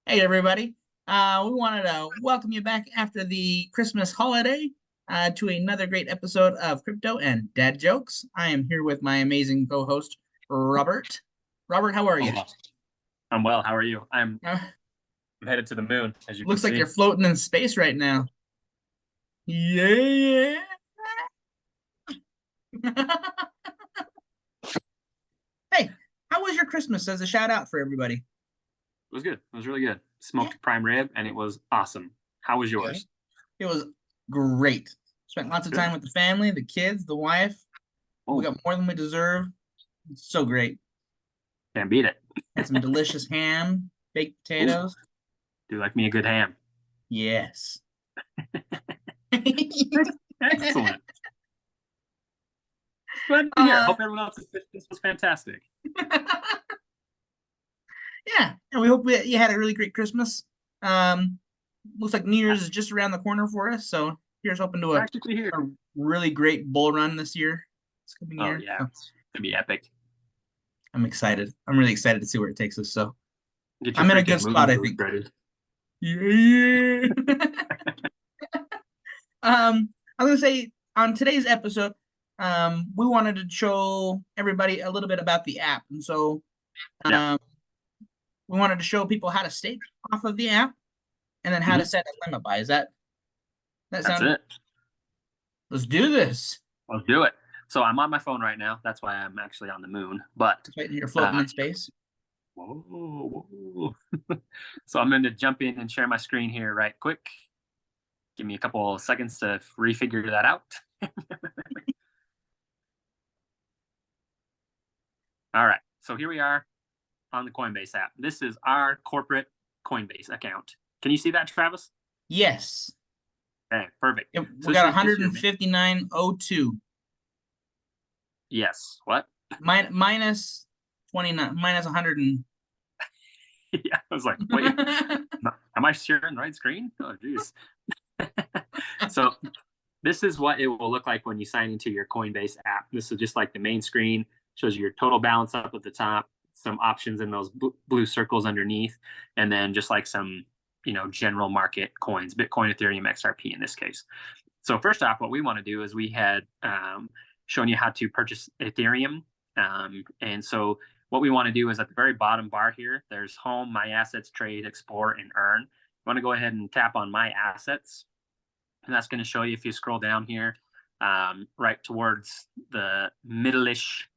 Hey, everybody. We wanted to welcome you back after the Christmas holiday to another great episode of Crypto and Dad Jokes. I am here with my amazing co host, Robert. Robert, how are you? Oh, I'm well. How are you? I'm Uh, I'm headed to the moon, as you can Looks like you're see. floating in space right now. Yeah. Hey, how was your Christmas as a shout out for everybody? It was good. It was really good. Yeah. Smoked prime rib, and it was awesome. How was Yeah. yours? It was great. Spent lots of time Good. with the family, the kids, the wife. We Oh, got more than we deserve. It's so great. can't beat it. Had some delicious ham, baked Ooh, potatoes. do like me a good ham. Yes. Excellent. Glad to hear. uh, Hope everyone else this was fantastic. yeah, and we hope you had a really great Christmas. Um, Looks like New Year's is just around the corner for us, so here's hoping to Practically here. a really great bull run this year, this coming Oh year. yeah, So it's gonna be epic. I'm excited. I'm really excited to see where it takes us. So Get your I'm in a good freaking spot, moon I boots think. ready. Yeah. I was gonna say on today's episode, we wanted to show everybody a little bit about the app, and so Yeah. um, we wanted to show people how to stake off of the app, and then how to Mhm. set a limit buy. Is that That's sound? it. Let's do this. Let's do it. So I'm on my phone right now. That's why I'm actually on the moon. But Just waiting here, floating uh, in space. whoa, whoa. So I'm going to jump in and share my screen here right quick. Give me a couple of seconds to refigure that out. All right. So here we are on the Coinbase app. This is our corporate Coinbase account. Can you see that, Travis? Yes. Okay, perfect. Yep, So we got this is your 159.02 yes. What? minus 29 minus 100 and Yeah, I was like, wait, am I sharing the right screen? Oh, geez. So this is what it will look like when you sign into your Coinbase app. This is just like the main screen, shows you your total balance up at the top, some options in those blue circles underneath, and then just like some, general market coins, Bitcoin, Ethereum, XRP in this case. So first off, what we want to do is we had shown you how to purchase Ethereum. And so what we want to do is at the very bottom bar here, there's home, my assets, trade, explore, and earn. You want to go ahead and tap on my assets, and that's going to show you if you scroll down here right towards the middle-ish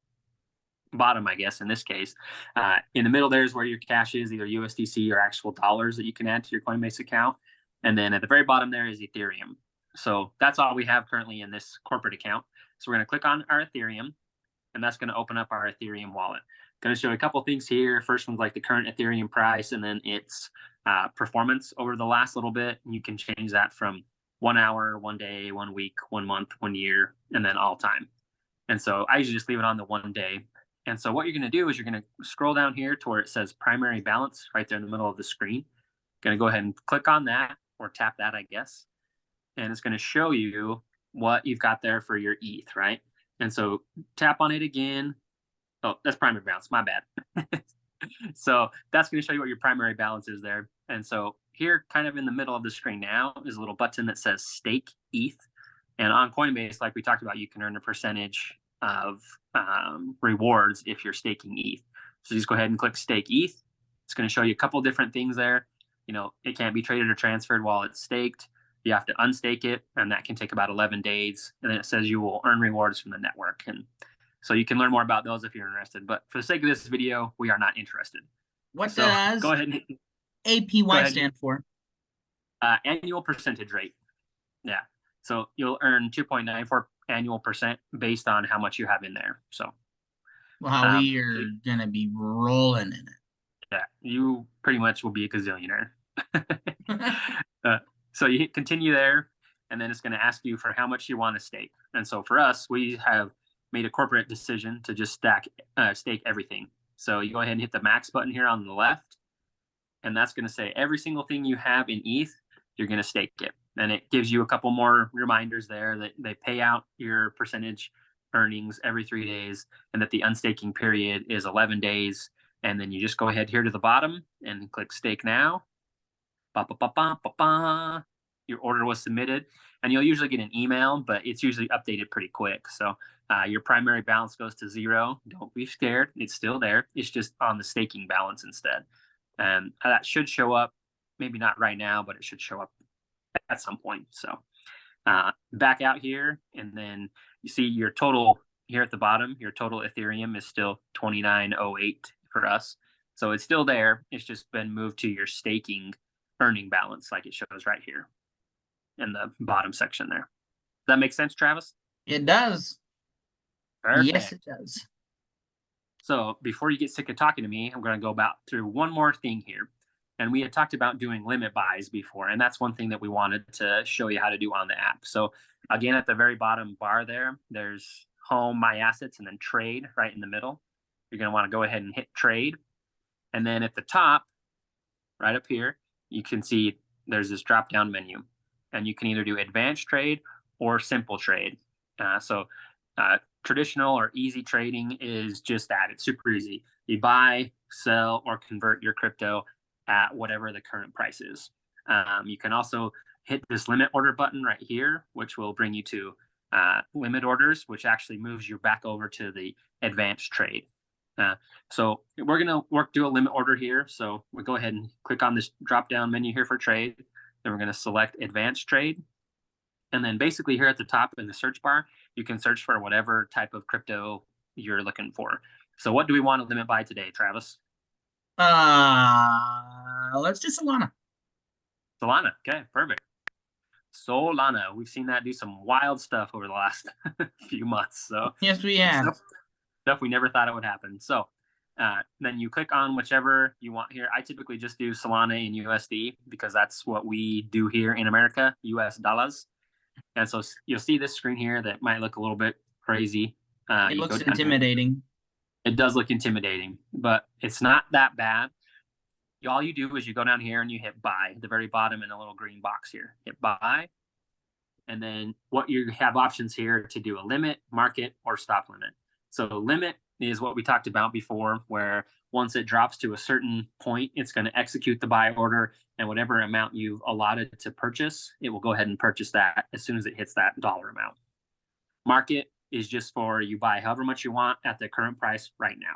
bottom, I guess, in this case. In the middle there is where your cash is, either USDC or actual dollars that you can add to your Coinbase account. And then at the very bottom there is Ethereum. So that's all we have currently in this corporate account. So we're going to click on our Ethereum, and that's going to open up our Ethereum wallet. Going to show you a couple things here. First one's like the current Ethereum price, and then its performance over the last little bit. And you can change that from 1 hour, 1 day, 1 week, 1 month, 1 year, and then all time. And so I usually just leave it on the 1 day. And so what you're going to do is you're going to scroll down here to where it says primary balance right there in the middle of the screen. Going to go ahead and click on that, or tap that, I guess. And it's going to show you what you've got there for your ETH, right? And so tap on it again. Oh, that's primary balance. My bad. So that's going to show you what your primary balance is there. And so here, kind of in the middle of the screen now, is a little button that says stake ETH. And on Coinbase, like we talked about, you can earn a percentage of rewards if you're staking ETH. So just go ahead and click stake ETH. It's going to show you a couple different things there. It can't be traded or transferred while it's staked. You have to unstake it, and that can take about 11 days. And then it says you will earn rewards from the network. And so you can learn more about those if you're interested. But for the sake of this video, we are not interested. What So go does ahead and APY stand for? annual percentage rate. Yeah. So you'll earn 2.94 annual percent based on how much you have in there. So Well, um, we are gonna be rolling in yeah, you pretty much will be a gazillionaire. it. So you hit continue there, and then it's going to ask you for how much you want to stake. And so for us, we have made a corporate decision to just stake everything. So you go ahead and hit the max button here on the left, and that's going to say every single thing you have in ETH, you're going to stake it. And it gives you a couple more reminders there that they pay out your percentage earnings every 3 days, and that the unstaking period is 11 days. And then you just go ahead here to the bottom and click stake now. Ba, ba, ba, ba, ba, ba. Your order was submitted, and you'll usually get an email, but it's usually updated pretty quick. So your primary balance goes to 0. Don't be scared. It's still there. It's just on the staking balance instead. And that should show up, maybe not right now, but it should show up at some point. So back out here, and then you see your total here at the bottom. Your total Ethereum is still 2908 for us. So it's still there. It's just been moved to your staking earning balance, like it shows right here in the bottom section there. Does that make sense, Travis? It does. Perfect. Yes, it does. So before you get sick of talking to me, I'm going to go about through one more thing here. And we had talked about doing limit buys before, and that's one thing that we wanted to show you how to do on the app. So again, at the very bottom bar there, there's home, my assets, and then trade right in the middle. You're going to want to go ahead and hit trade. And then at the top, right up here, you can see there's this drop down menu, and you can either do advanced trade or simple trade. Traditional or easy trading is just that. It's super easy. You buy, sell, or convert your crypto at whatever the current price is. You can also hit this limit order button right here, which will bring you to limit orders, which actually moves you back over to the advanced trade. So we're going to do a limit order here. So we'll go ahead and click on this drop down menu here for trade. Then we're going to select advanced trade. And then basically here at the top in the search bar, you can search for whatever type of crypto you're looking for. So what do we want to limit by today, Travis? Let's do Solana. Solana. Okay, perfect. Solana. We've seen that do some wild stuff over the last few months. So yes, we have. Stuff we never thought it would happen. So then you click on whichever you want here. I typically just do Solana in USD because that's what we do here in America, US dollars. And so you'll see this screen here that might look a little bit crazy. It looks intimidating. It does look intimidating, but it's not that bad. All you do is you go down here and you hit buy at the very bottom in a little green box here. Hit buy. And then what you have options here to do a limit, market, or stop limit. So limit is what we talked about before, where once it drops to a certain point, it's going to execute the buy order, and whatever amount you've allotted to purchase, it will go ahead and purchase that as soon as it hits that dollar amount. Market is just for you buy however much you want at the current price right now.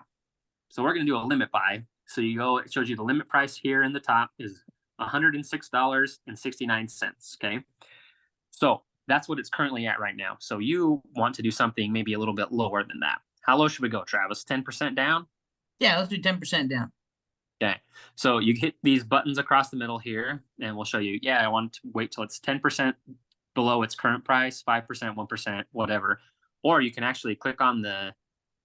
So we're going to do a limit buy. So you go, it shows you the limit price here in the top is $106.69. Okay. So that's what it's currently at right now. So you want to do something maybe a little bit lower than that. How low should we go, Travis? 10% down? Yeah, let's do 10% down. Okay. So you hit these buttons across the middle here, and we'll show you, I want to wait till it's 10% below its current price, 5%, 1%, whatever. Or you can actually click on the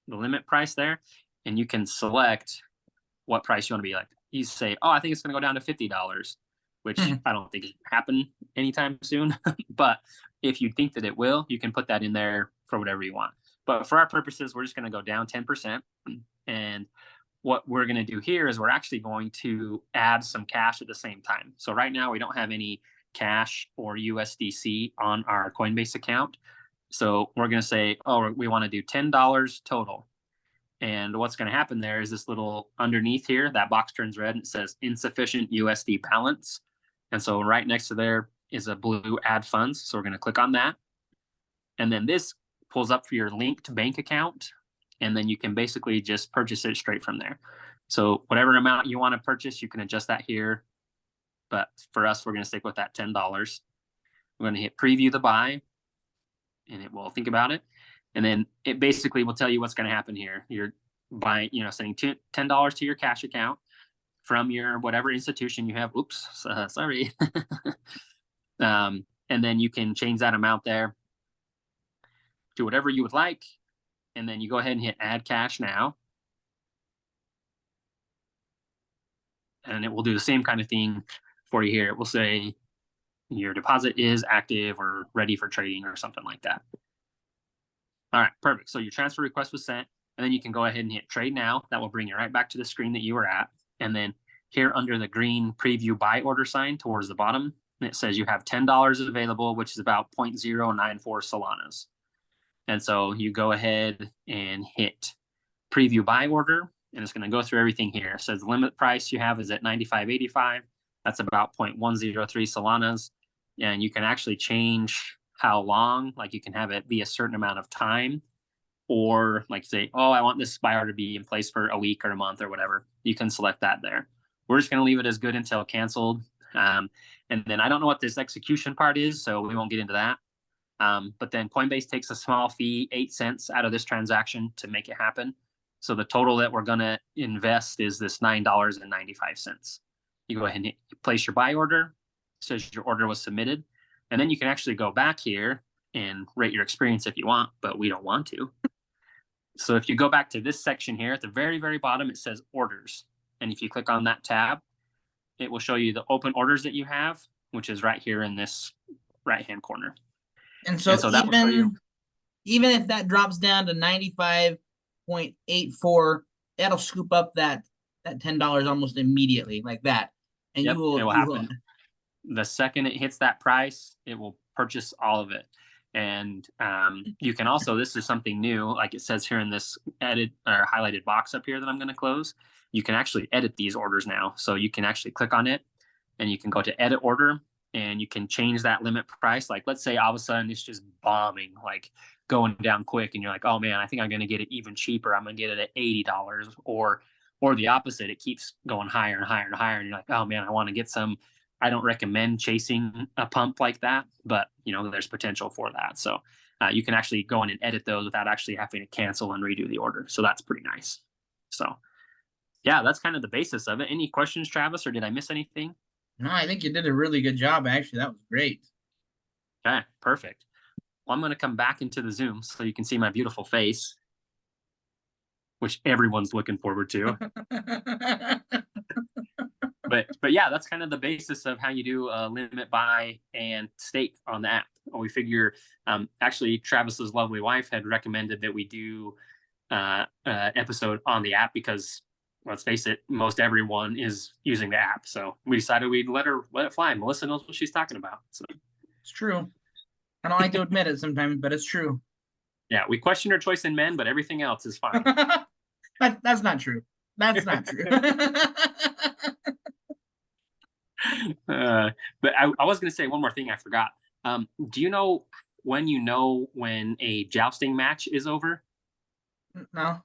limit price there, and you can select what price you want to be like. You say, I think it's going to go down to $50, which I don't think it will happen anytime soon. But if you think that it will, you can put that in there for whatever you want. But for our purposes, we're just going to go down 10%. And what we're going to do here is we're actually going to add some cash at the same time. So right now we don't have any cash or USDC on our Coinbase account. So we're going to say, we want to do $10 total. And what's going to happen there is this little underneath here, that box turns red and it says insufficient USD balance. And so right next to there is a blue add funds. So we're going to click on that. And then this pulls up for your linked bank account. And then you can basically just purchase it straight from there. So whatever amount you want to purchase, you can adjust that here. But for us, we're going to stick with that $10. We're going to hit preview the buy, and it will think about it. And then it basically will tell you what's going to happen here. You're buying, sending $10 to your cash account from your whatever institution you have. Oops, sorry. And then you can change that amount there to whatever you would like. And then you go ahead and hit add cash now. And it will do the same kind of thing for you here. It will say your deposit is active or ready for trading or something like that. All right, perfect. So your transfer request was sent, and then you can go ahead and hit trade now. That will bring you right back to the screen that you were at. And then here under the green preview buy order sign towards the bottom, it says you have $10 available, which is about 0.094 Solanas. And so you go ahead and hit preview buy order, and it's going to go through everything here. It says the limit price you have is at $95.85. That's about 0.103 Solanas. And you can actually change how long, like you can have it be a certain amount of time, or like say, oh, I want this buy order to be in place for a week or a month or whatever. You can select that there. We're just going to leave it as good until canceled. And then I don't know what this execution part is, so we won't get into that. But then Coinbase takes a small fee, 8 cents out of this transaction to make it happen. So the total that we're going to invest is this $9.95. You go ahead and place your buy order. It says your order was submitted. And then you can actually go back here and rate your experience if you want, but we don't want to. So if you go back to this section here at the very, very bottom, it says orders. And if you click on that tab, it will show you the open orders that you have, which is right here in this right-hand corner. And so that will show you. Even if that drops down to 95.84, that'll scoop up that $10 almost immediately, like that. And Yep, it will happen. The second it hits that price, it will purchase all of it. And you can also, this is something new, like it says here in this edit or highlighted box up here that I'm going to close. You can actually edit these orders now. So you can actually click on it and you can go to edit order and you can change that limit price. Like let's say all of a sudden it's just bombing, like going down quick, and you're like, oh man, I think I'm going to get it even cheaper. I'm going to get it at $80, or the opposite. It keeps going higher and higher and higher. And you're like, oh man, I want to get some. I don't recommend chasing a pump like that, but there's potential for that. So you can actually go in and edit those without actually having to cancel and redo the order. So that's pretty nice. So yeah, that's kind of the basis of it. Any questions, Travis, or did I miss anything? No, I think you did a really good job. Actually, that was great. Okay, perfect. Well, I'm going to come back into the Zoom so you can see my beautiful face, which everyone's looking forward to. But yeah, that's kind of the basis of how you do limit, buy, and stake on the app. We figure, actually, Travis's lovely wife had recommended that we do episode on the app because, let's face it, most everyone is using the app. So we decided we'd let it fly. Melissa knows what she's talking about. So it's true. I don't like to admit it sometimes, but it's true. Yeah, we question her choice in men, but everything else is fine. That's not true. That's not true. But I was going to say one more thing I forgot. Do you know when a jousting match is over? No.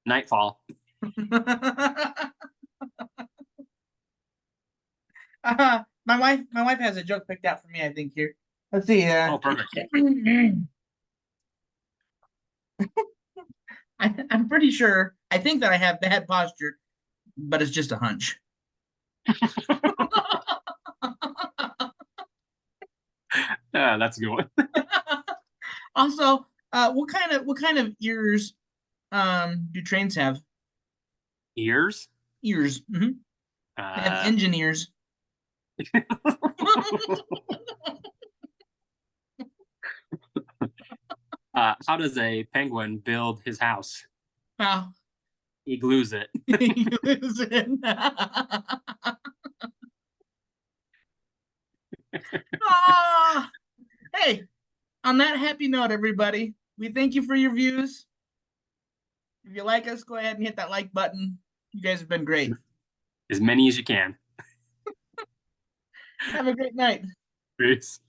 Nightfall. My wife has a joke picked out for me, I think, here. Let's see. Oh, perfect. I'm pretty sure. I think that I have bad posture, but it's just a hunch. That's a good one. Also, what kind of ears do trains have? Ears? Ears. Mm-hmm. They have engine ears. How does a penguin build his house? Wow. He glues it. He glues it. Hey, on that happy note, everybody, we thank you for your views. If you like us, go ahead and hit that like button. You guys have been great. As many as you can. Have a great night. Peace.